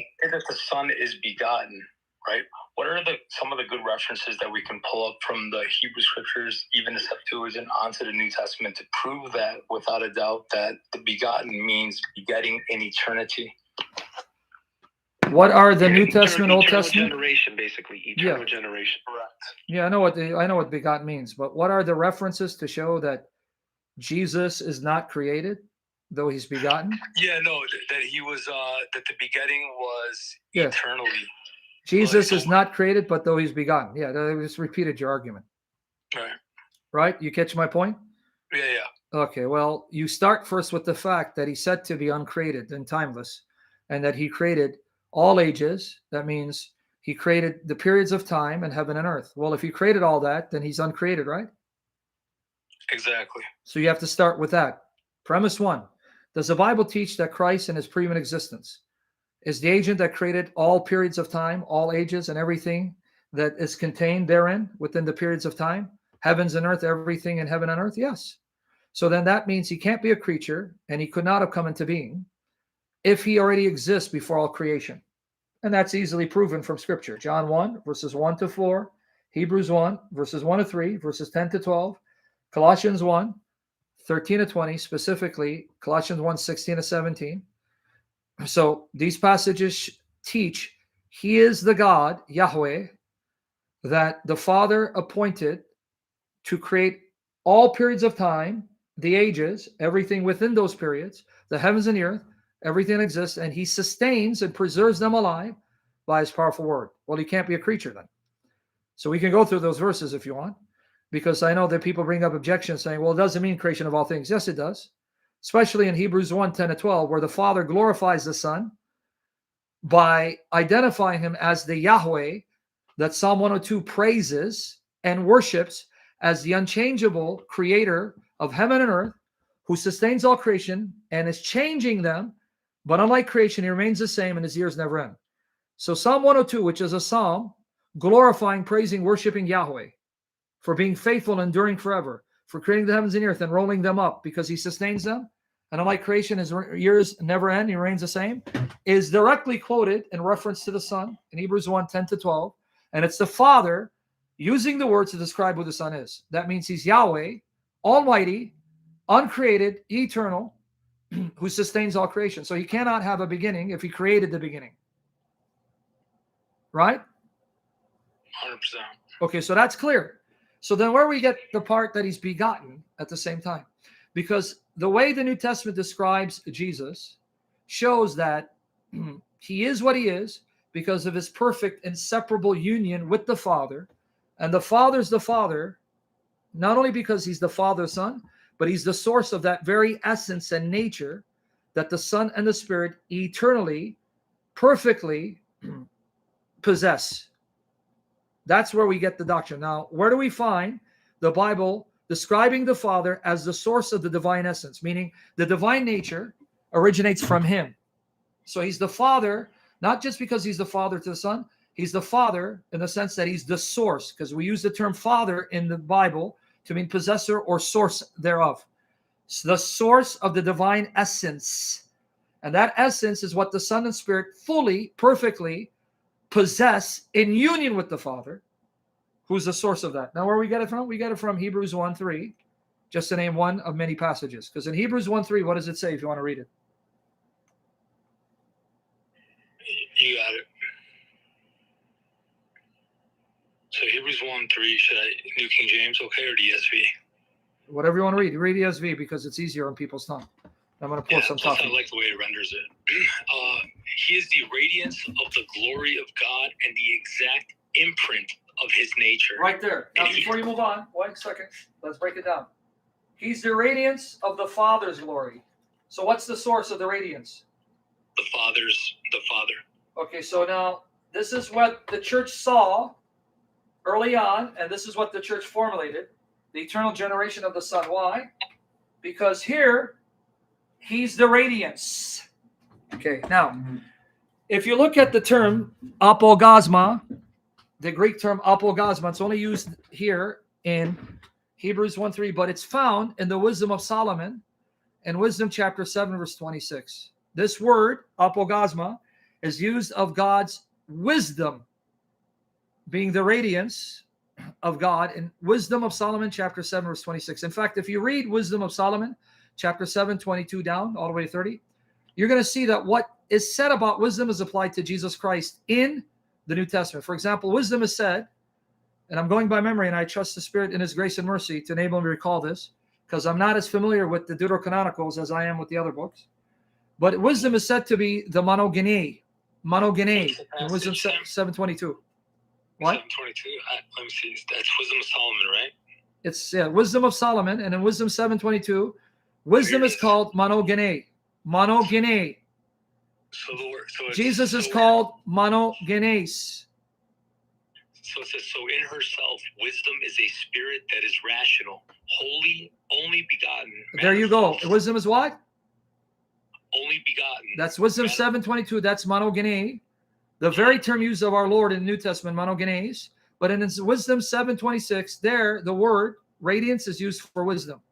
say that the Son is begotten, right? What are some of the good references that we can pull up from the Hebrew Scriptures, even the Septuagint, onto the New Testament to prove that, without a doubt, that the begotten means begetting in eternity? What are the New Testament, Old Testament? Generation, basically, eternal generation. Correct. Yeah, I know what begotten means, but what are the references to show that Jesus is not created, though he's begotten? Yeah, no, that he was, that the begetting was eternally. Jesus is not created, but though he's begotten. Yeah, I just repeated your argument. Right. Right? You catch my point? Yeah. Okay, well, you start first with the fact that he's said to be uncreated and timeless, and that he created all ages. That means he created the periods of time and heaven and earth. Well, if he created all that, then he's uncreated, right? Exactly. So you have to start with that. Premise one, does the Bible teach that Christ in his pre-eminent existence is the agent that created all periods of time, all ages, and everything that is contained therein within the periods of time? Heavens and earth, everything in heaven and earth? Yes. So then that means he can't be a creature, and he could not have come into being if he already exists before all creation. And that's easily proven from Scripture. John 1, verses 1 to 4, Hebrews 1, verses 1 to 3, verses 10 to 12, Colossians 1, 13 to 20, specifically Colossians 1, 16 to 17. So these passages teach he is the God, Yahweh, that the Father appointed to create all periods of time, the ages, everything within those periods, the heavens and the earth, everything exists, and he sustains and preserves them alive by his powerful word. Well, he can't be a creature then. So we can go through those verses if you want, because I know that people bring up objections saying, well, it doesn't mean creation of all things. Yes, it does. Especially in Hebrews 1, 10 to 12, where the Father glorifies the Son by identifying him as the Yahweh that Psalm 102 praises and worships as the unchangeable creator of heaven and earth, who sustains all creation and is changing them. But unlike creation, he remains the same and his years never end. So Psalm 102, which is a psalm glorifying, praising, worshiping Yahweh for being faithful and enduring forever, for creating the heavens and earth and rolling them up because he sustains them. And unlike creation, his years never end, he remains the same, is directly quoted in reference to the Son in Hebrews 1, 10 to 12. And it's the Father using the words to describe who the Son is. That means he's Yahweh, almighty, uncreated, eternal, who sustains all creation. So he cannot have a beginning if he created the beginning. Right? 100%. Okay, so that's clear. So then where we get the part that he's begotten at the same time? Because the way the New Testament describes Jesus shows that he is what he is because of his perfect, inseparable union with the Father. And the Father's the Father, not only because he's the Father's Son, but he's the source of that very essence and nature that the Son and the Spirit eternally, perfectly possess. That's where we get the doctrine. Now, where do we find the Bible describing the Father as the source of the divine essence, meaning the divine nature originates from him? So he's the Father, not just because he's the Father to the Son, he's the Father in the sense that he's the source, because we use the term Father in the Bible to mean possessor or source thereof. So the source of the divine essence. And that essence is what the Son and Spirit fully, perfectly possess in union with the Father, who's the source of that. Now, where we get it from? We get it from Hebrews 1:3, just to name one of many passages. Because in Hebrews 1:3, what does it say if you want to read it? You got it. So Hebrews 1:3, should I New King James, okay, or the ESV? Whatever you want to read. Read the ESV because it's easier on people's tongue. I'm going to pour some coffee. I like the way it renders it. He is the radiance of the glory of God and the exact imprint of his nature. Right there. Now, before you move on, 1 second. Let's break it down. He's the radiance of the Father's glory. So what's the source of the radiance? The Father. Okay, so now this is what the church saw early on, and this is what the church formulated, the eternal generation of the Son. Why? Because here, he's the radiance. Okay, now, if you look at the term apolgasma, the Greek term apolgasma, it's only used here in Hebrews 1:3, but it's found in the Wisdom of Solomon in Wisdom chapter 7, verse 26. This word, apolgasma, is used of God's wisdom, being the radiance of God in Wisdom of Solomon, chapter 7, verse 26. In fact, if you read Wisdom of Solomon, chapter 7, 22 down, all the way to 30, you're going to see that what is said about wisdom is applied to Jesus Christ in the New Testament. For example, wisdom is said, and I'm going by memory, and I trust the Spirit in His grace and mercy to enable me to recall this, because I'm not as familiar with the Deuterocanonicals as I am with the other books. But wisdom is said to be the monogene in Wisdom 7:22. What? 7:22. Let me see. That's Wisdom of Solomon, right? It's Wisdom of Solomon, and in Wisdom 7:22, wisdom is called monogene. Monogene. So the word. So Jesus is called monogenes. So it says, so in herself, wisdom is a spirit that is rational, holy, only begotten. There you go. Wisdom is what? Only begotten. That's Wisdom 7:22. That's monogene. The very term used of our Lord in the New Testament, monogenes. But in Wisdom 7:26, there, the word radiance is used for wisdom.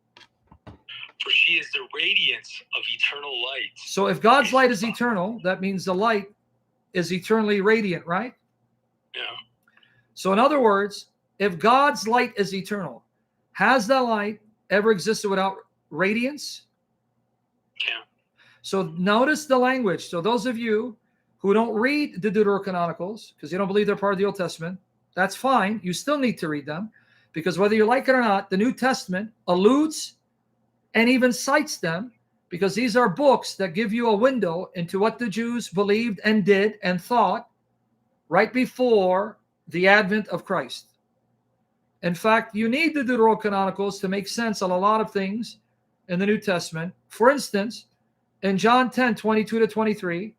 For she is the radiance of eternal light. So if God's light is eternal, that means the light is eternally radiant, right? Yeah. So in other words, if God's light is eternal, has that light ever existed without radiance? Yeah. So notice the language. So those of you who don't read the Deuterocanonicals, because you don't believe they're part of the Old Testament, that's fine. You still need to read them, because whether you like it or not, the New Testament alludes and even cites them, because these are books that give you a window into what the Jews believed and did and thought right before the advent of Christ. In fact, you need the Deuterocanonicals to make sense of a lot of things in the New Testament. For instance, in John 10:22-23,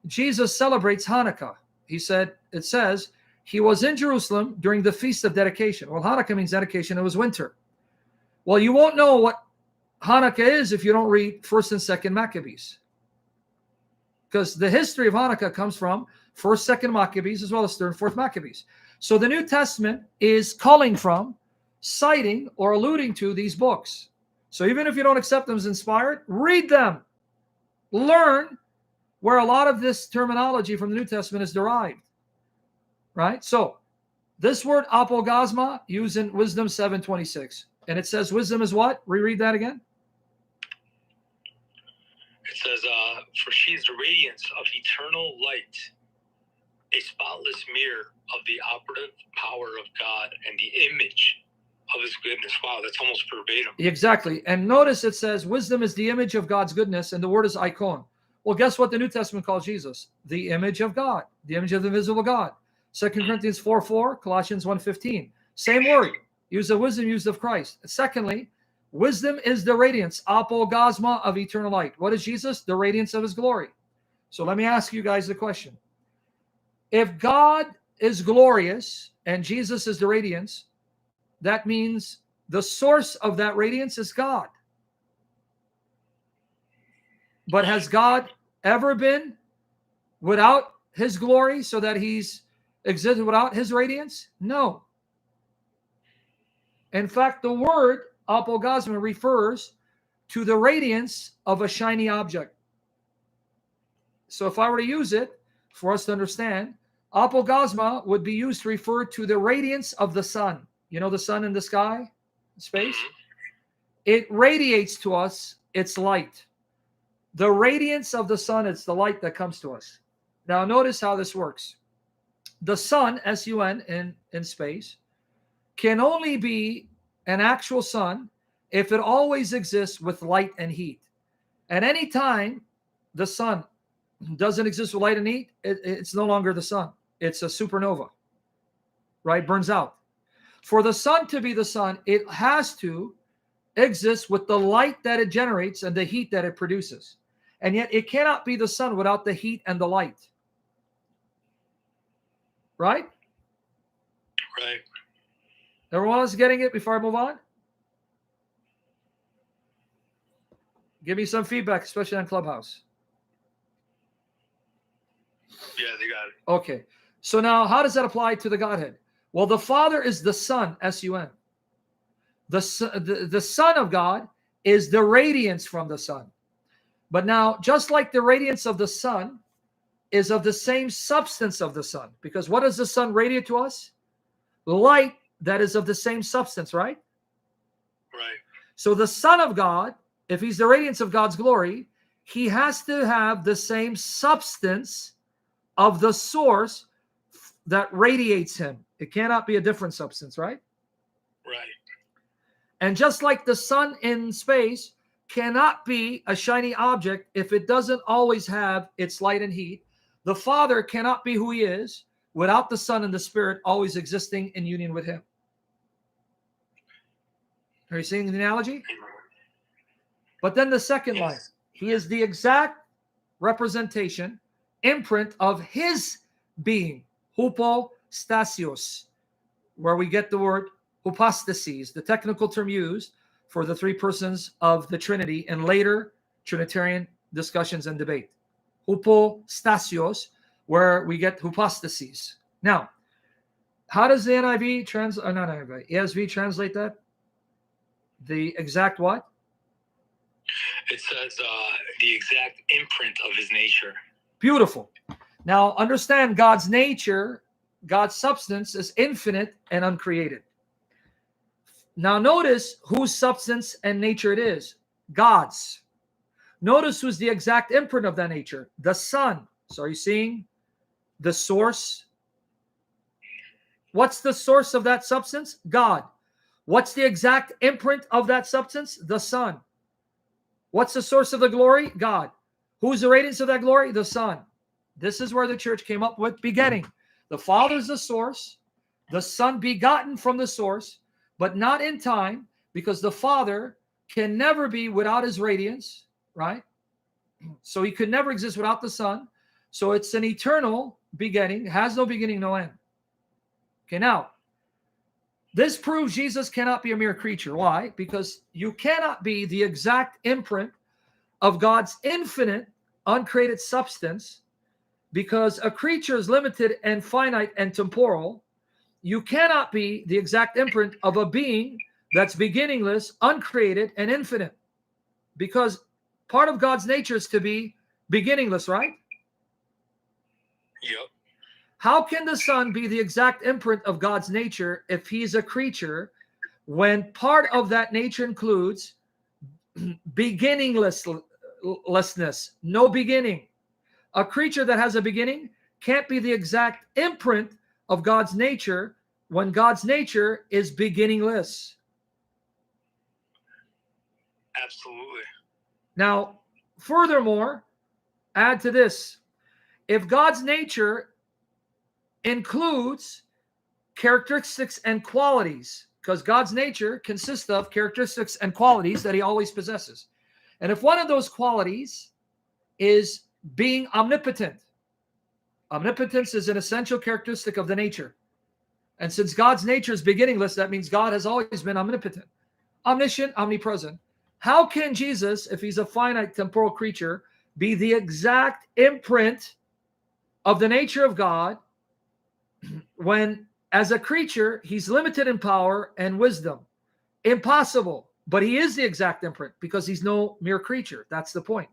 Jesus celebrates Hanukkah. It says, he was in Jerusalem during the Feast of Dedication. Well, Hanukkah means dedication. It was winter. Well, you won't know what Hanukkah is if you don't read 1st and 2nd Maccabees. Because the history of Hanukkah comes from 1st, 2nd Maccabees, as well as 3rd and 4th Maccabees. So the New Testament is calling from, citing, or alluding to these books. So even if you don't accept them as inspired, read them. Learn where a lot of this terminology from the New Testament is derived. Right? So this word apogasma used in Wisdom 7:26. And it says wisdom is what? Reread that again. It says, for she is the radiance of eternal light, a spotless mirror of the operative power of God and the image of His goodness. Wow, that's almost verbatim. Exactly. And notice it says wisdom is the image of God's goodness, and the word is icon. Well, guess what the New Testament calls Jesus? The image of God, the image of the invisible God. 2 Corinthians 4:4, Colossians 1:15. Same word, use of wisdom, used of Christ. Secondly, wisdom is the radiance, apogasma of eternal light. What is Jesus? The radiance of His glory. So let me ask you guys the question. If God is glorious and Jesus is the radiance, that means the source of that radiance is God. But has God ever been without His glory, so that He's existed without His radiance? No. In fact, the word apogasma refers to the radiance of a shiny object. So if I were to use it for us to understand, apogasma would be used to refer to the radiance of the sun. You know the sun in the sky, in space? It radiates to us its light. The radiance of the sun is the light that comes to us. Now notice how this works. The sun, S-U-N, in space, can only be an actual sun if it always exists with light and heat. At any time the sun doesn't exist with light and heat, it's no longer the sun. It's a supernova, right? Burns out. For the sun to be the sun, it has to exist with the light that it generates and the heat that it produces. And yet it cannot be the sun without the heat and the light. Right? Right. Everyone else getting it before I move on? Give me some feedback, especially on Clubhouse. Yeah, they got it. Okay. So now how does that apply to the Godhead? Well, the Father is the Son, S-U-N. The Son of God is the radiance from the sun. But now, just like the radiance of the sun is of the same substance of the sun. Because what does the sun radiate to us? Light that is of the same substance, right? Right. So the Son of God, if he's the radiance of God's glory, he has to have the same substance of the source that radiates him. It cannot be a different substance, right? Right. And just like the sun in space cannot be a shiny object if it doesn't always have its light and heat, the Father cannot be who he is without the Son and the Spirit always existing in union with him. Are you seeing the analogy? But then the second line, he is the exact representation, imprint of his being, hypostasios, where we get the word hypostases, the technical term used for the three persons of the Trinity in later Trinitarian discussions and debate. Hypostasios, where we get hypostases. Now, how does the ESV translate that? The exact what? It says the exact imprint of his nature. Beautiful. Now, understand God's nature, God's substance is infinite and uncreated. Now, notice whose substance and nature it is. God's. Notice who's the exact imprint of that nature. The Son. So are you seeing the source? What's the source of that substance? God. What's the exact imprint of that substance? The Son. What's the source of the glory? God. Who's the radiance of that glory? The Son. This is where the church came up with begetting. The Father is the source, the Son begotten from the source, but not in time, because the Father can never be without his radiance, right? So he could never exist without the Son. So it's an eternal begetting, has no beginning, no end. Okay, now, this proves Jesus cannot be a mere creature. Why? Because you cannot be the exact imprint of God's infinite, uncreated substance, because a creature is limited and finite and temporal. You cannot be the exact imprint of a being that's beginningless, uncreated, and infinite, because part of God's nature is to be beginningless, right? Yep. How can the Son be the exact imprint of God's nature if he's a creature, when part of that nature includes beginninglessness, no beginning? A creature that has a beginning can't be the exact imprint of God's nature when God's nature is beginningless. Absolutely. Now, furthermore, add to this. If God's nature includes characteristics and qualities, because God's nature consists of characteristics and qualities that he always possesses. And if one of those qualities is being omnipotent, omnipotence is an essential characteristic of the nature. And since God's nature is beginningless, that means God has always been omnipotent, omniscient, omnipresent. How can Jesus, if he's a finite temporal creature, be the exact imprint of the nature of God when, as a creature, he's limited in power and wisdom? Impossible. But he is the exact imprint because he's no mere creature. That's the point.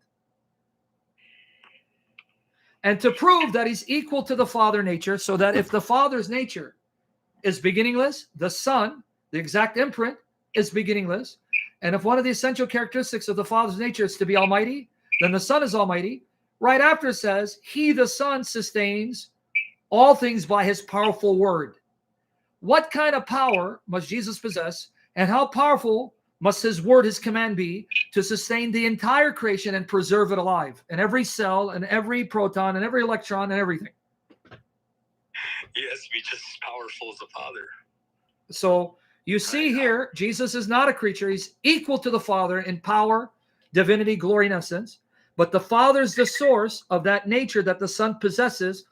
And to prove that he's equal to the Father nature, so that if the Father's nature is beginningless, the Son, the exact imprint, is beginningless. And if one of the essential characteristics of the Father's nature is to be almighty, then the Son is almighty. Right after it says, he, the Son, sustains all things by his powerful word. What kind of power must Jesus possess, and how powerful must his word, his command be to sustain the entire creation and preserve it alive, and every cell and every proton and every electron and everything? He has to be just as powerful as the Father. So you see here, Jesus is not a creature. He's equal to the Father in power, divinity, glory, and essence. But the Father is the source of that nature that the Son possesses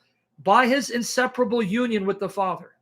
by his inseparable union with the Father.